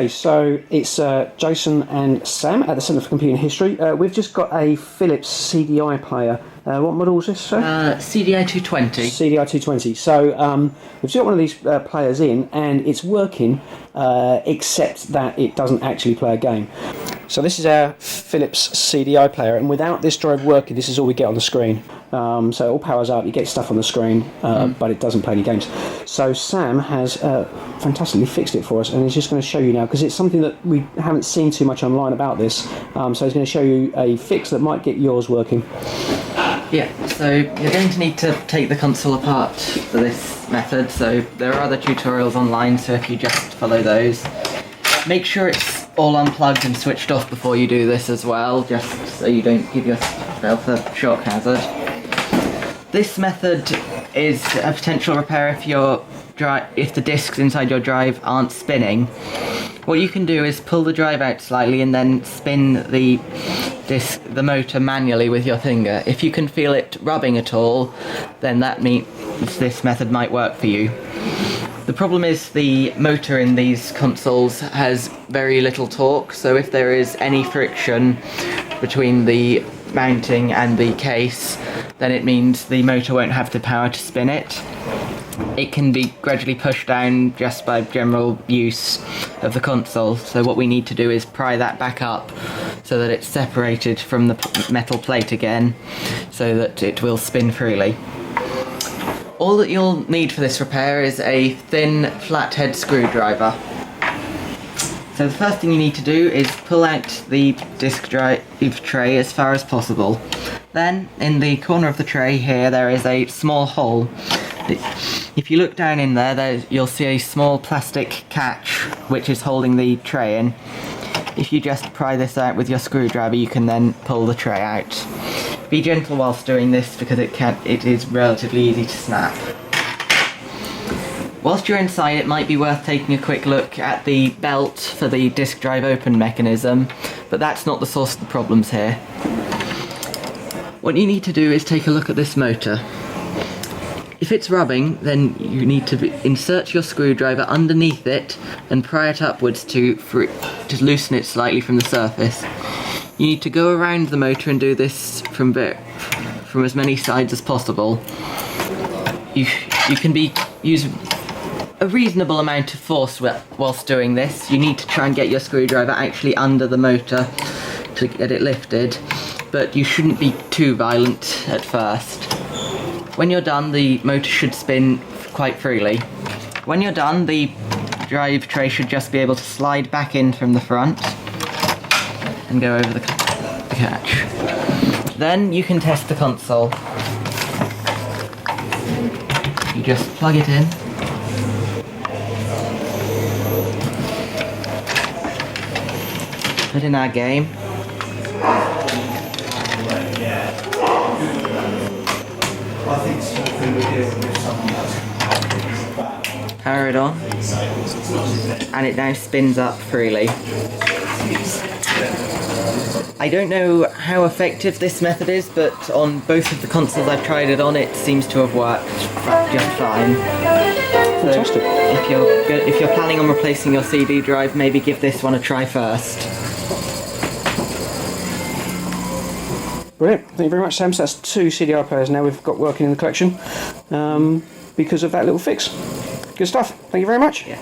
Okay, so it's Jason and Sam at the Centre for Computing History. We've just got a Philips CDi player. What model is this, sir? CDi 220. CDi 220. So we've got one of these players in, and it's working, except that it doesn't actually play a game. So this is our Philips CDi player, and without this drive working, this is all we get on the screen. So it all powers up, you get stuff on the screen, but it doesn't play any games. So Sam has fantastically fixed it for us, and he's just going to show you now, because it's something that we haven't seen too much online about this. So he's going to show you a fix that might get yours working. Yeah, so you're going to need to take the console apart for this method, so there are other tutorials online, so if you just follow those. Make sure it's all unplugged and switched off before you do this as well, just so you don't give yourself a shock hazard. This method is a potential repair if the discs inside your drive aren't spinning. What you can do is pull the drive out slightly and then spin the motor manually with your finger. If you can feel it rubbing at all, then that means this method might work for you. The problem is the motor in these consoles has very little torque, so if there is any friction between the mounting and the case, then it means the motor won't have the power to spin it. It can be gradually pushed down just by general use of the console, so what we need to do is pry that back up so that it's separated from the metal plate again, so that it will spin freely. All that you'll need for this repair is a thin flathead screwdriver. So the first thing you need to do is pull out the disk drive tray as far as possible. Then, in the corner of the tray here, there is a small hole. If you look down in there, you'll see a small plastic catch which is holding the tray in. If you just pry this out with your screwdriver, you can then pull the tray out. Be gentle whilst doing this because it is relatively easy to snap. Whilst you're inside, it might be worth taking a quick look at the belt for the disk drive open mechanism, but that's not the source of the problems here. What you need to do is take a look at this motor. If it's rubbing, then you need to insert your screwdriver underneath it and pry it upwards to loosen it slightly from the surface. You need to go around the motor and do this from as many sides as possible. You can use a reasonable amount of force whilst doing this. You need to try and get your screwdriver actually under the motor to get it lifted, but you shouldn't be too violent at first. When you're done, the motor should spin quite freely. When you're done, the drive tray should just be able to slide back in from the front and go over the catch. Then you can test the console. You just plug it in. Put in our game. Power it on, and it now spins up freely. I don't know how effective this method is, but on both of the consoles I've tried it on, it seems to have worked just fine. Fantastic. So if you're planning on replacing your CD drive, maybe give this one a try first. Brilliant. Thank you very much, Sam. So that's 2 CDi players now we've got working in the collection because of that little fix. Good stuff. Thank you very much. Yeah.